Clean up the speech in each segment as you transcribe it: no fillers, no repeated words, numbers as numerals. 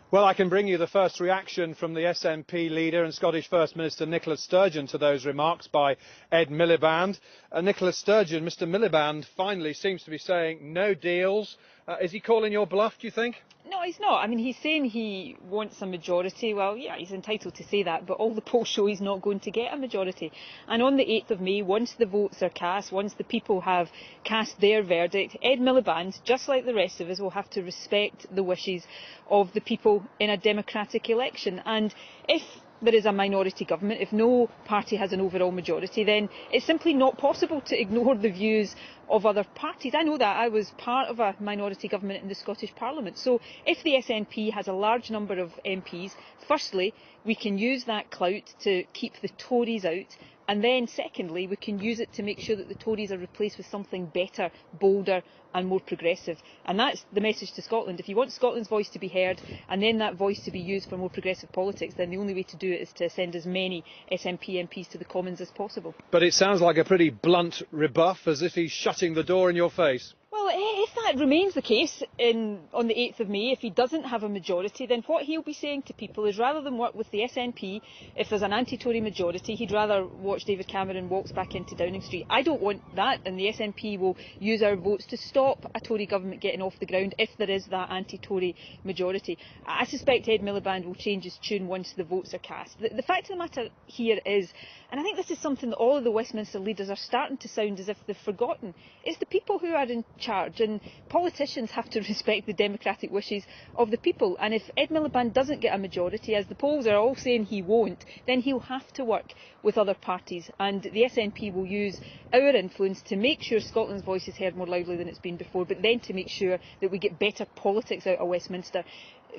Well, I can bring you the first reaction from the SNP leader and Scottish First Minister Nicola Sturgeon to those remarks by Ed Miliband. Nicola Sturgeon, Mr Miliband finally seems to be saying no deals. Is he calling your bluff, do you think? No, he's not. I mean, he's saying he wants a majority. Well, yeah, he's entitled to say that, but all the polls show he's not going to get a majority. And on the 8th of May, once the votes are cast, once the people have cast their verdict, Ed Miliband, just like the rest of us, will have to respect the wishes of the people in a democratic election. And if there is a minority government, if no party has an overall majority, then it's simply not possible to ignore the views of other parties. I know that. I was part of a minority government in the Scottish Parliament. So if the SNP has a large number of MPs, firstly, we can use that clout to keep the Tories out, and then secondly, we can use it to make sure that the Tories are replaced with something better, bolder and more progressive. And that's the message to Scotland. If you want Scotland's voice to be heard and then that voice to be used for more progressive politics, then the only way to do it is to send as many SNP MPs to the Commons as possible. But it sounds like a pretty blunt rebuff, as if he's shutting the door in your face. Well, if that remains the case on the 8th of May, if he doesn't have a majority, then what he'll be saying to people is, rather than work with the SNP, if there's an anti-Tory majority, he'd rather watch David Cameron walks back into Downing Street. I don't want that, and the SNP will use our votes to stop a Tory government getting off the ground if there is that anti-Tory majority. I suspect Ed Miliband will change his tune once the votes are cast. The fact of the matter here is, and I think this is something that all of the Westminster leaders are starting to sound as if they've forgotten, is the people who are in charge, and politicians have to respect the democratic wishes of the people. And if Ed Miliband doesn't get a majority, as the polls are all saying he won't, then he'll have to work with other parties, and the SNP will use our influence to make sure Scotland's voice is heard more loudly than it's been before, but then to make sure that we get better politics out of Westminster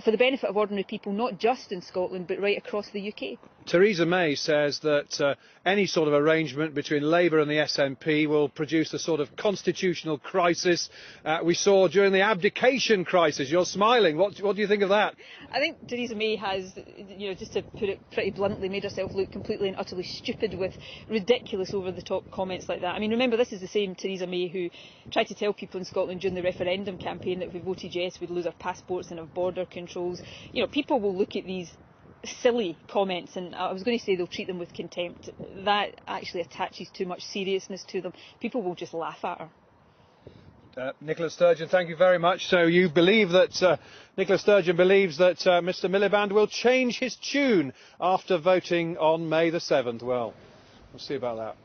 for the benefit of ordinary people, not just in Scotland but right across the UK. Theresa May says that any sort of arrangement between Labour and the SNP will produce a sort of constitutional crisis we saw during the abdication crisis. You're smiling. What do you think of that? I think Theresa May has, just to put it pretty bluntly, made herself look completely and utterly stupid with ridiculous over-the-top comments like that. I mean, remember, this is the same Theresa May who tried to tell people in Scotland during the referendum campaign that if we voted yes, we'd lose our passports and have border controls. People will look at these silly comments, and I was going to say they'll treat them with contempt. That actually attaches too much seriousness to them. People will just laugh at her. Nicola Sturgeon, thank you very much. So you believe that Nicola Sturgeon believes that Mr Miliband will change his tune after voting on May the 7th. Well, we'll see about that.